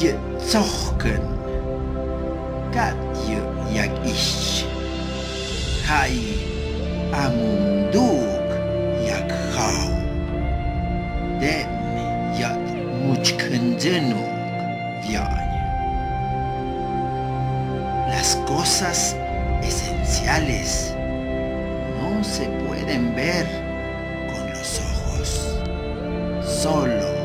Yetzohken, kat yak ish, hai amunduk yak hau, dem yak muchkendenu viaña. Las cosas esenciales no se pueden ver con los ojos, solo